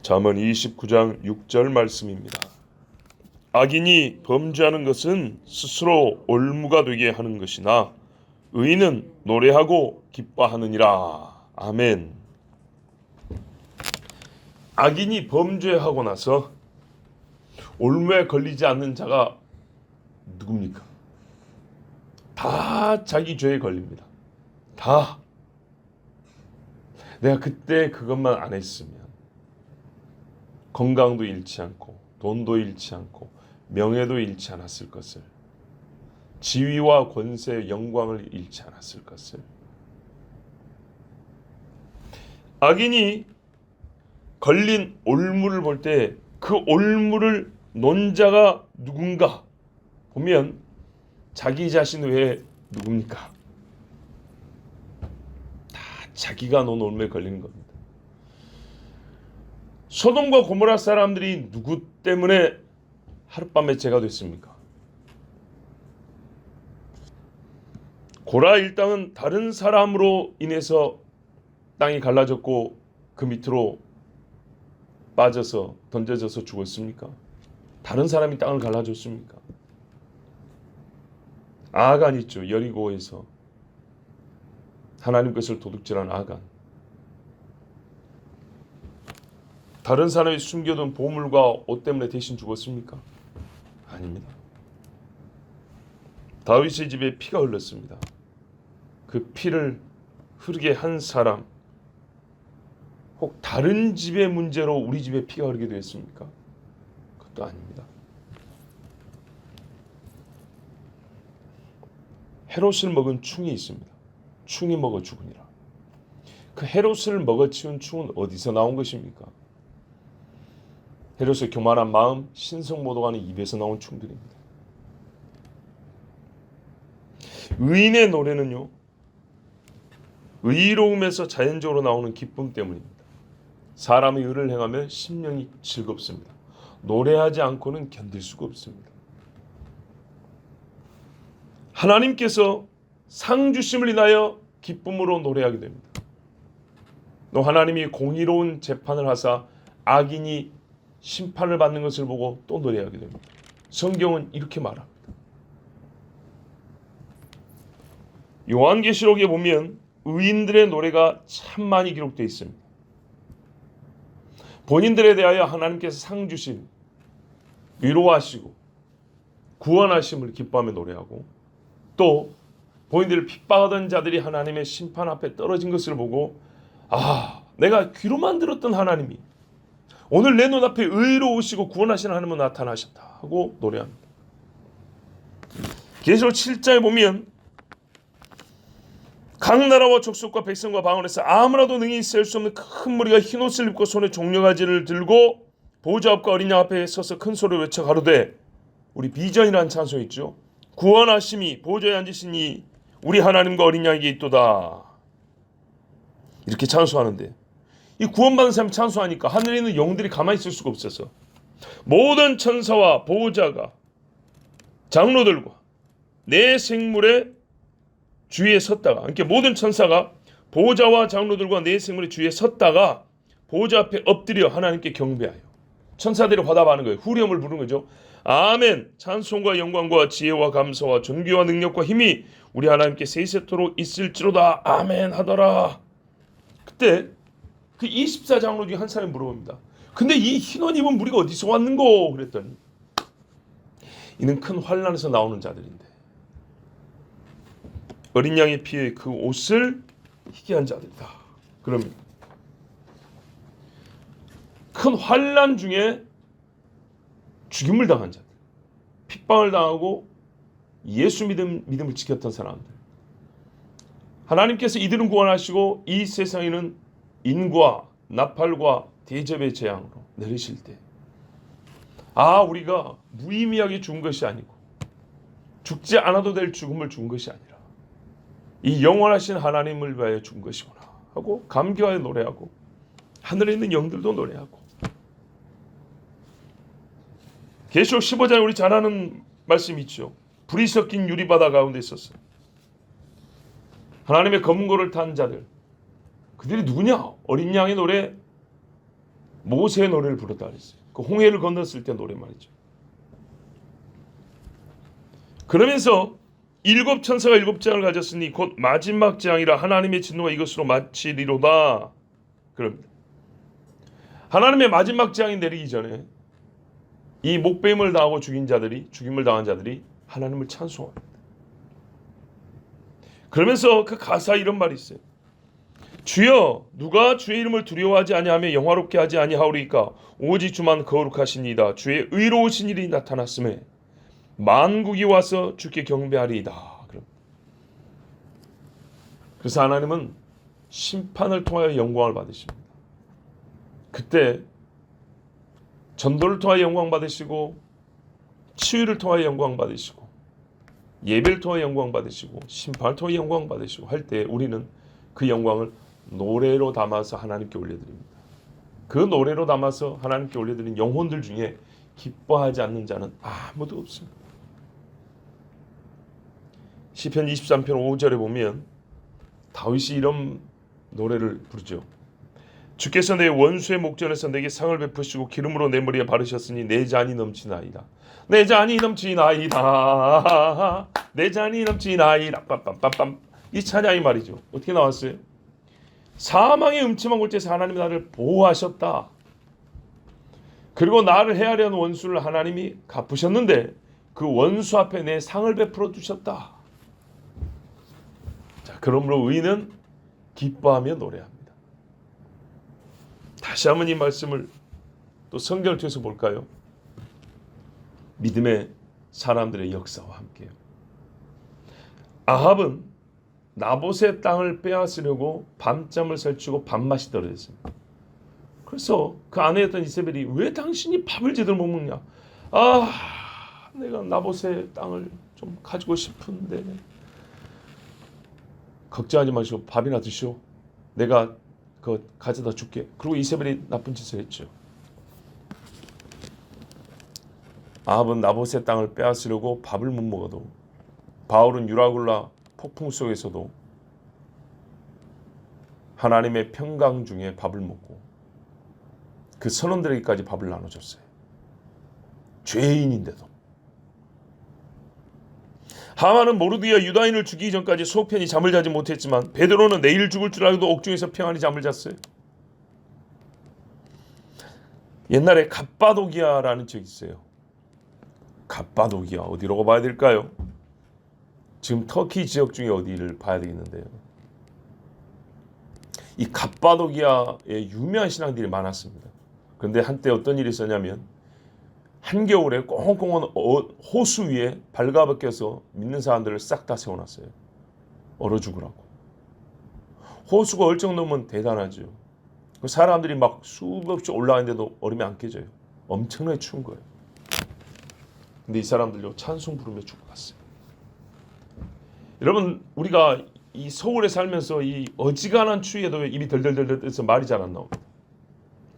잠언 29장 6절 말씀입니다. 악인이 범죄하는 것은 스스로 올무가 되게 하는 것이나 의인은 노래하고 기뻐하느니라. 아멘. 악인이 범죄하고 나서 올무에 걸리지 않는 자가 누굽니까? 다 자기 죄에 걸립니다. 다. 내가 그때 그것만 안 했으면 건강도 잃지 않고 돈도 잃지 않고 명예도 잃지 않았을 것을, 지위와 권세, 영광을 잃지 않았을 것을. 악인이 걸린 올무를 볼 때 그 올무를 논 자가 누군가 보면 자기 자신 외에 누굽니까? 다 자기가 논 올무에 걸리는 겁니다. 소돔과 고모라 사람들이 누구 때문에 하룻밤에 죄가 됐습니까? 고라 일당은 다른 사람으로 인해서 땅이 갈라졌고 그 밑으로 빠져서 던져져서 죽었습니까? 다른 사람이 땅을 갈라줬습니까? 아간 있죠. 여리고에서 하나님 것을 도둑질한 아간. 다른 사람이 숨겨둔 보물과 옷 때문에 대신 죽었습니까? 아닙니다. 다윗의 집에 피가 흘렀습니다. 그 피를 흐르게 한 사람, 혹 다른 집의 문제로 우리 집에 피가 흐르게 되었습니까? 그것도 아닙니다. 헤롯을 먹은 충이 있습니다. 충이 먹어 죽으니라. 그 헤롯을 먹어치운 충은 어디서 나온 것입니까? 헤롯의 교만한 마음, 신성모독하는 입에서 나온 충들입니다. 의인의 노래는요, 의로움에서 자연적으로 나오는 기쁨 때문입니다. 사람이 의를 행하면 심령이 즐겁습니다. 노래하지 않고는 견딜 수가 없습니다. 하나님께서 상 주심을 인하여 기쁨으로 노래하게 됩니다. 또 하나님이 공의로운 재판을 하사 악인이 심판을 받는 것을 보고 또 노래하게 됩니다. 성경은 이렇게 말합니다. 요한계시록에 보면 의인들의 노래가 참 많이 기록되어 있습니다. 본인들에 대하여 하나님께서 상 주심, 위로하시고 구원하심을 기뻐하며 노래하고, 또 본인들을 핍박하던 자들이 하나님의 심판 앞에 떨어진 것을 보고, 아, 내가 귀로만 들었던 하나님이 오늘 내 눈앞에 의로우시고 구원하시는 하나님은 나타나셨다 하고 노래합니다. 계시록 7장에 보면 각 나라와 족속과 백성과 방언에서 아무나도 능히 셀 수 없는 큰 무리가 흰옷을 입고 손에 종려가지를 들고 보좌 앞과 어린 양 앞에 서서 큰 소리로 외쳐 가로되, 우리 비전이라는 찬송 있죠. 구원하심이 보좌에 앉으시니 우리 하나님과 어린 양에게 있도다. 이렇게 찬송하는데, 이 구원받은 사람이 찬송하니까 하늘에 있는 영들이 가만히 있을 수가 없어서 모든 천사와 보호자가 장로들과 네 생물의 주위에 섰다가, 그러니까 모든 천사가 보호자와 장로들과 네 생물의 주위에 섰다가 보호자 앞에 엎드려 하나님께 경배하여 천사들이 화답하는 거예요. 후렴을 부르는 거죠. 아멘. 찬송과 영광과 지혜와 감사와 존귀와 능력과 힘이 우리 하나님께 세세토록 있을지로다. 아멘 하더라. 그때 그 24장로 중에 한 사람이 물어봅니다. 근데 이 흰옷 입은 무리가 어디서 왔는고? 그랬더니 이는 큰 환난에서 나오는 자들인데 어린 양의 피에 그 옷을 희게 한 자들이다. 그러면 큰 환난 중에 죽임을 당한 자들, 핍박을 당하고 예수 믿음을 지켰던 사람들, 하나님께서 이들은 구원하시고 이 세상에는 인과 나팔과 대접의 재앙으로 내리실 때, 아, 우리가 무의미하게 죽은 것이 아니고 죽지 않아도 될 죽음을 죽은 것이 아니라 이 영원하신 하나님을 위하여 죽은 것이구나 하고 감격하여 노래하고, 하늘에 있는 영들도 노래하고. 계시록 15장에 우리 잘 아는 말씀이 있죠. 불이 섞인 유리바다 가운데 있었어요. 하나님의 검은 고를 탄 자들, 그들이 누구냐? 어린 양의 노래, 모세의 노래를 부르다 그랬어요. 그 홍해를 건넜을 때 노래 말이죠. 그러면서 일곱 천사가 일곱 장을 가졌으니 곧 마지막 장이라 하나님의 진노가 이것으로 마치리로다. 그럽니다. 하나님의 마지막 장이 내리기 전에 이 목뱀을 당하고 죽임을 당한 자들이 하나님을 찬송합니다. 그러면서 그 가사에 이런 말이 있어요. 주여 누가 주의 이름을 두려워하지 아니하며 영화롭게 하지 아니하오리까 오직 주만 거룩하시니이다. 주의 의로우신 일이 나타났음에 만국이 와서 주께 경배하리이다. 그래서 하나님은 심판을 통하여 영광을 받으십니다. 그때 전도를 통하여 영광 받으시고 치유를 통하여 영광 받으시고 예배를 통하여 영광 받으시고 심판을 통하여 영광 받으시고 할 때 우리는 그 영광을 노래로 담아서 하나님께 올려드립니다. 그 노래로 담아서 하나님께 올려드린 영혼들 중에 기뻐하지 않는 자는 아무도 없습니다. 시편 23편 5절에 보면 다윗이 이런 노래를 부르죠. 주께서 내 원수의 목전에서 내게 상을 베푸시고 기름으로 내 머리에 바르셨으니 내 잔이 넘치나이다. 내 잔이 넘치나이다. 내 잔이 넘치나이다. 빰빰빰빰. 이 찬양이 말이죠. 어떻게 나왔어요? 사망의 음침한 곳에서 하나님이 나를 보호하셨다. 그리고 나를 해하려는 원수를 하나님이 갚으셨는데 그 원수 앞에 내 상을 베풀어 주셨다. 자, 그러므로 의인은 기뻐하며 노래합니다. 다시 한번 이 말씀을 또 성경을 통해서 볼까요? 믿음의 사람들의 역사와 함께요. 아합은 나봇의 땅을 빼앗으려고 밤잠을 설치고 밤맛이 떨어졌습니다. 그래서 그 아내였던 이세벨이 왜 당신이 밥을 제대로 못 먹냐? 내가 나봇의 땅을 좀 가지고 싶은데. 걱정하지 마시고 밥이나 드시오. 내가 그거 가져다 줄게. 그리고 이세벨이 나쁜 짓을 했죠. 아합은 나봇의 땅을 빼앗으려고 밥을 못 먹어도 바울은 유라굴라 폭풍 속에서도 하나님의 평강 중에 밥을 먹고 그 선원들에게까지 밥을 나눠줬어요. 죄인인데도. 하만은 모르드야 유다인을 죽이기 전까지 속편히 잠을 자지 못했지만 베드로는 내일 죽을 줄 알고도 옥중에서 평안히 잠을 잤어요. 옛날에 갑바도기아라는 지역이 있어요. 갑바도기아 어디라고 봐야 될까요? 지금 터키 지역 중에 어디를 봐야 되겠는데요. 이 갑바도기아에 유명한 신앙들이 많았습니다. 그런데 한때 어떤 일이 있었냐면 한겨울에 꽁꽁한 호수 위에 발가벗겨서 믿는 사람들을 싹 다 세워놨어요. 얼어 죽으라고. 호수가 얼정 넘으면 대단하죠. 사람들이 막 수없이 올라가는데도 얼음이 안 깨져요. 엄청나게 추운 거예요. 근데 이 사람들요 찬송 부르며 죽어갔어요. 여러분 우리가 이 서울에 살면서 이 어지간한 추위에도 입이 덜덜덜 떠서 말이 잘 안 나옵니다.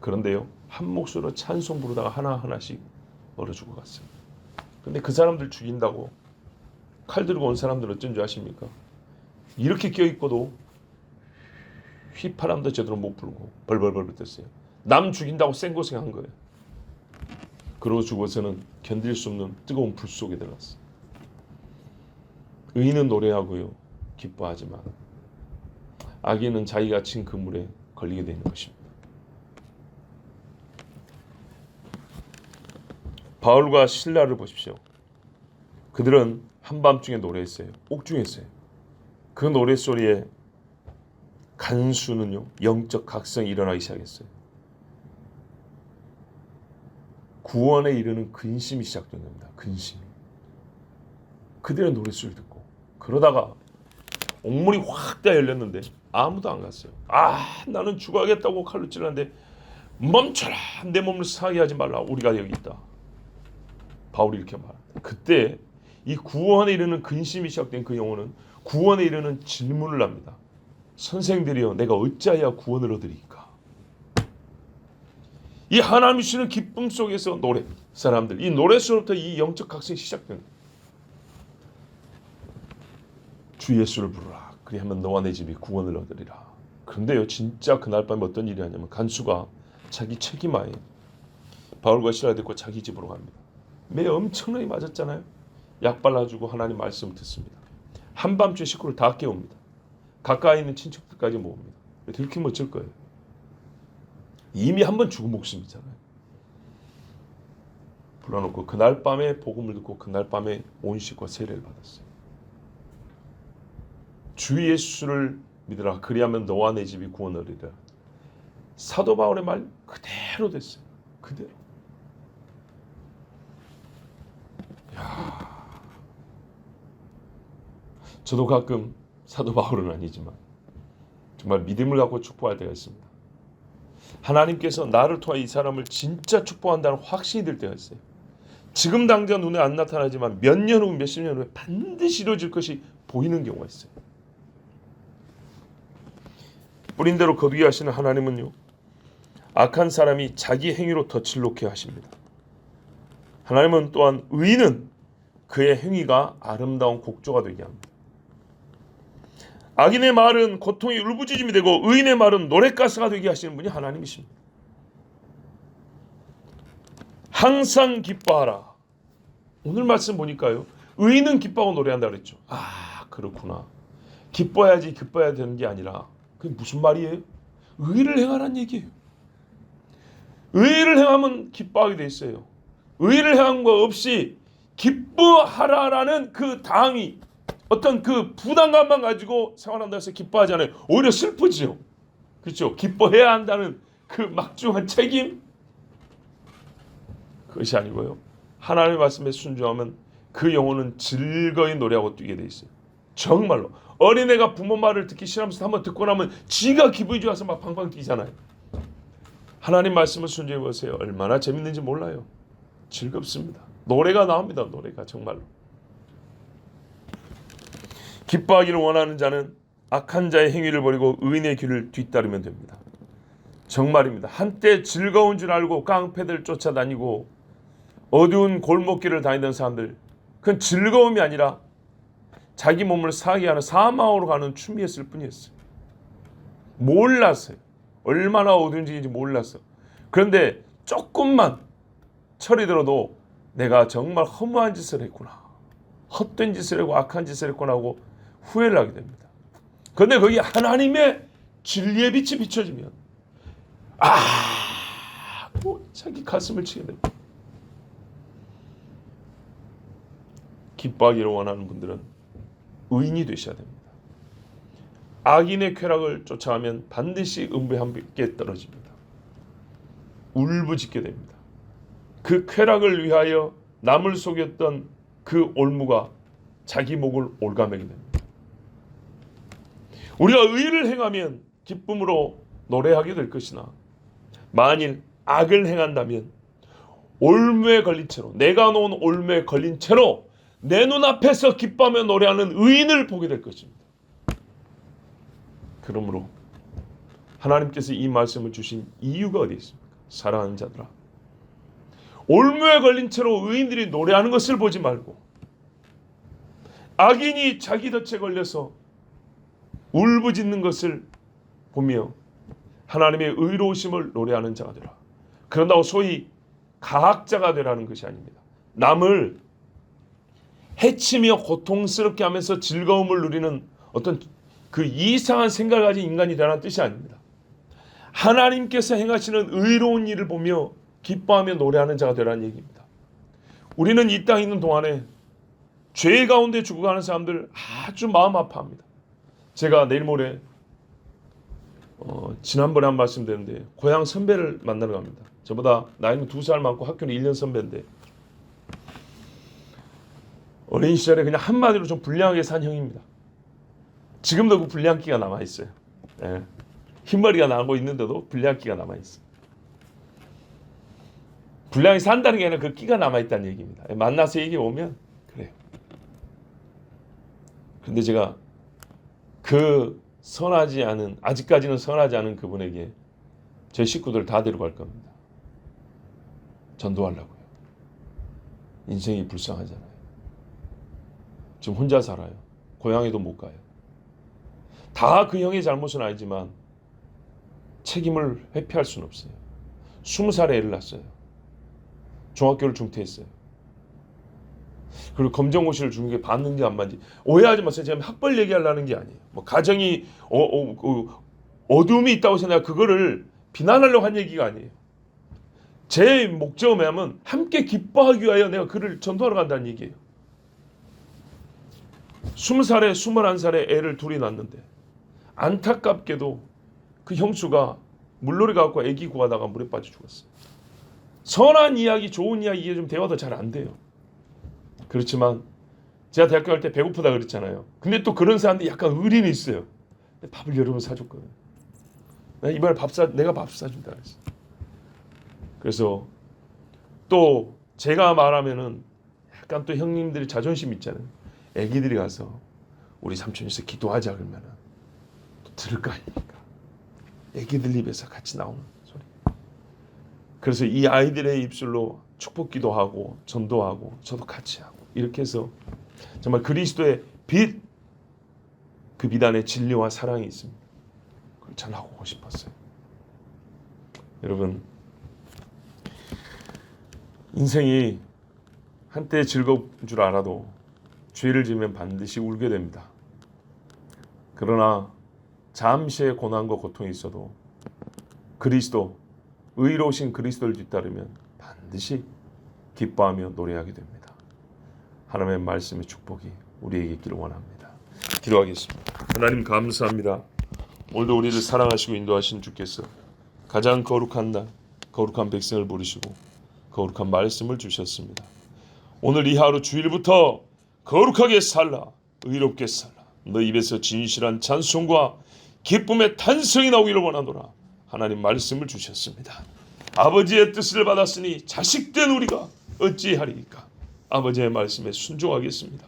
그런데요 한 목소리로 찬송 부르다가 하나하나씩 얼어 죽어갔어요. 근데 그 사람들 죽인다고 칼 들고 온 사람들은 어쩐 줄 아십니까? 이렇게 껴있고도 휘파람도 제대로 못 불고 벌벌벌 떴어요. 남 죽인다고 생고생한 거예요. 그러고 죽어서는 견딜 수 없는 뜨거운 불 속에 들어갔어요. 의인은 노래하고요 기뻐하지만 악인은 자기가 친 그물에 걸리게 되는 것입니다. 바울과 실라를 보십시오. 그들은 한밤중에 노래했어요. 옥중했어요. 그 노래소리에 간수는요 영적 각성이 일어나기 시작했어요. 구원에 이르는 근심이 시작된 겁니다. 근심. 그들의 노래소리를 듣고 그러다가 옥문이 확 다 열렸는데 아무도 안 갔어요. 나는 죽어야겠다고 칼로 찔렀는데 멈춰라. 내 몸을 상하게 하지 말라. 우리가 여기 있다. 바울이 이렇게 말합니다. 그때 이 구원에 이르는 근심이 시작된 그 영혼은 구원에 이르는 질문을 합니다. 선생들이여 내가 어찌하여 구원을 얻으리까? 이 하나님이 주시는 기쁨 속에서 노래 사람들 이 노래 속부터 이 영적 각성이 시작됩니다. 주 예수를 부르라. 그리하면 너와 내 집이 구원을 얻으리라. 그런데요 진짜 그날 밤에 어떤 일이 하냐면 간수가 자기 책임하에 바울과 시라를 데리고 자기 집으로 갑니다. 매 엄청나게 맞았잖아요. 약 발라주고 하나님 말씀 듣습니다. 한밤중에 식구를 다 깨웁니다. 가까이 있는 친척들까지 모읍니다. 들키면 어쩔 거예요. 이미 한 번 죽은 목숨이잖아요. 불러놓고 그날 밤에 복음을 듣고 그날 밤에 온 식구가 세례를 받았어요. 주 예수를 믿으라 그리하면 너와 내 집이 구원을 얻으리라. 사도 바울의 말 그대로 됐어요. 그대로. 저도 가끔 사도 바울은 아니지만 정말 믿음을 갖고 축복할 때가 있습니다. 하나님께서 나를 통해 이 사람을 진짜 축복한다는 확신이 들 때가 있어요. 지금 당장 눈에 안 나타나지만 몇 년 후, 몇십 년 후에 반드시 이루어질 것이 보이는 경우가 있어요. 뿌린 대로 거두게 하시는 하나님은요, 악한 사람이 자기 행위로 덫을 놓게 하십니다. 하나님은 또한 의인은 그의 행위가 아름다운 곡조가 되게 합니다. 악인의 말은 고통이 울부짖음이 되고 의인의 말은 노랫가사가 되게 하시는 분이 하나님이십니다. 항상 기뻐하라. 오늘 말씀 보니까요, 의인은 기뻐하고 노래한다 그랬죠. 아, 그렇구나. 기뻐야지 기뻐야 되는 게 아니라 그게 무슨 말이에요? 의를 행하라는 얘기예요. 의를 행하면 기뻐하게 돼 있어요. 의를 행한 거 없이 기뻐하라라는 그 당위, 어떤 그 부담감만 가지고 생활한다 해서 기뻐하지 않아요. 오히려 슬프지요. 그렇죠? 기뻐해야 한다는 그 막중한 책임, 그것이 아니고요, 하나님의 말씀에 순종하면 그 영혼은 즐거이 노래하고 뛰게 돼 있어요. 정말로 어린애가 부모 말을 듣기 싫으면서 한번 듣고 나면 지가 기분이 좋아서 막 팡팡 뛰잖아요. 하나님 말씀을 순종해 보세요. 얼마나 재밌는지 몰라요. 즐겁습니다. 노래가 나옵니다. 노래가 정말로. 기뻐하기를 원하는 자는 악한 자의 행위를 버리고 의인의 길을 뒤따르면 됩니다. 정말입니다. 한때 즐거운 줄 알고 깡패들 쫓아다니고 어두운 골목길을 다니던 사람들, 그건 즐거움이 아니라 자기 몸을 상하게 하는 사망으로 가는 춤이었을 뿐이었어요. 몰랐어요. 얼마나 어두운 짓인지 몰랐어. 그런데 조금만 철이 들어도 내가 정말 허무한 짓을 했구나, 헛된 짓을 하고 악한 짓을 했구나 하고 후회를 하게 됩니다. 그런데 거기 하나님의 진리의 빛이 비춰지면 자기 가슴을 치게 됩니다. 기뻐하기를 원하는 분들은 의인이 되셔야 됩니다. 악인의 쾌락을 쫓아가면 반드시 음부에 함께 떨어집니다. 울부짖게 됩니다. 그 쾌락을 위하여 남을 속였던 그 올무가 자기 목을 올가매게 됩니다. 우리가 의를 행하면 기쁨으로 노래하게 될 것이나 만일 악을 행한다면 올무에 걸린 채로, 내가 놓은 올무에 걸린 채로 내 눈앞에서 기뻐하며 노래하는 의인을 보게 될 것입니다. 그러므로 하나님께서 이 말씀을 주신 이유가 어디 있습니까? 사랑하는 자들아, 올무에 걸린 채로 의인들이 노래하는 것을 보지 말고 악인이 자기 덫에 걸려서 울부짖는 것을 보며 하나님의 의로우심을 노래하는 자가 되라. 그런다고 소위 가학자가 되라는 것이 아닙니다. 남을 해치며 고통스럽게 하면서 즐거움을 누리는 어떤 그 이상한 생각을 가진 인간이 되라는 뜻이 아닙니다. 하나님께서 행하시는 의로운 일을 보며 기뻐하며 노래하는 자가 되라는 얘기입니다. 우리는 이 땅에 있는 동안에 죄 가운데 죽어가는 사람들 아주 마음 아파합니다. 제가 내일 모레 지난번에 한 말씀 드렸는데 고향 선배를 만나러 갑니다. 저보다 나이는 2살 많고 학교는 1년 선배인데 어린 시절에 그냥 한마디로 좀 불량하게 산 형입니다. 지금도 그 불량기가 남아있어요. 예. 흰머리가 나고 있는데도 불량기가 남아있어요. 불량이 산다는 게 아니라 그 끼가 남아있다는 얘기입니다. 만나서 얘기 오면 그래요. 근데 제가 그 아직까지는 선하지 않은 그분에게 제 식구들 다 데려갈 겁니다. 전도하려고요. 인생이 불쌍하잖아요. 지금 혼자 살아요. 고향에도 못 가요. 다 그 형의 잘못은 아니지만 책임을 회피할 수는 없어요. 20살에 애를 낳았어요. 중학교를 중퇴했어요. 그리고 검정고시를 중국에 봤는지 안 봤는지 오해하지 마세요. 제가 학벌 얘기하려는 게 아니에요. 뭐 가정이 어둠이 있다고 생각 그거를 비난하려고 한 얘기가 아니에요. 제 목적은 뭐냐면 함께 기뻐하기 위하여 내가 그를 전도하러 간다는 얘기예요. 20살에 21살에 애를 둘이 낳는데 안타깝게도 그 형수가 물놀이 가고 애기 구하다가 물에 빠져 죽었어요. 선한 이야기, 좋은 이야기 이게 좀 대화도 잘 안 돼요. 그렇지만 제가 대학교 갈 때 배고프다 그랬잖아요. 근데 또 그런 사람들이 약간 의리는 있어요. 밥을 여러 번 사줬거든요. 이번에 내가 밥 사준다 그랬어. 그래서 또 제가 말하면은 약간 또 형님들이 자존심 있잖아요. 애기들이 가서 우리 삼촌에서 기도하자 그러면은 또 들을 거 아닙니까? 애기들 입에서 같이 나오는 소리. 그래서 이 아이들의 입술로 축복 기도하고 전도하고 저도 같이 하고 이렇게 해서 정말 그리스도의 빛, 그 빛 안에 진리와 사랑이 있습니다. 그걸 전하고 싶었어요. 여러분, 인생이 한때 즐거운 줄 알아도 죄를 지으면 반드시 울게 됩니다. 그러나 잠시의 고난과 고통이 있어도 그리스도, 의로우신 그리스도를 뒤따르면 반드시 기뻐하며 노래하게 됩니다. 하나님의 말씀의 축복이 우리에게 있기를 원합니다. 기도하겠습니다. 하나님 감사합니다. 오늘도 우리를 사랑하시고 인도하신 주께서 가장 거룩한 날, 거룩한 백성을 부르시고 거룩한 말씀을 주셨습니다. 오늘 이 하루 주일부터 거룩하게 살라, 의롭게 살라. 너 입에서 진실한 찬송과 기쁨의 탄성이 나오기를 원하노라. 하나님 말씀을 주셨습니다. 아버지의 뜻을 받았으니 자식된 우리가 어찌하리이까. 아버지의 말씀에 순종하겠습니다.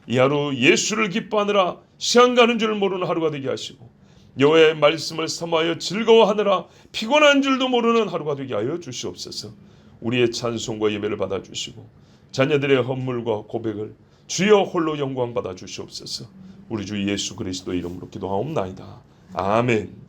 이 하루 예수를 기뻐하느라 시간 가는 줄 모르는 하루가 되게 하시고 여호와의 말씀을 사모하여 즐거워하느라 피곤한 줄도 모르는 하루가 되게 하여 주시옵소서. 우리의 찬송과 예배를 받아주시고 자녀들의 헌물과 고백을 주여 홀로 영광 받아 주시옵소서. 우리 주 예수 그리스도 이름으로 기도하옵나이다. 아멘.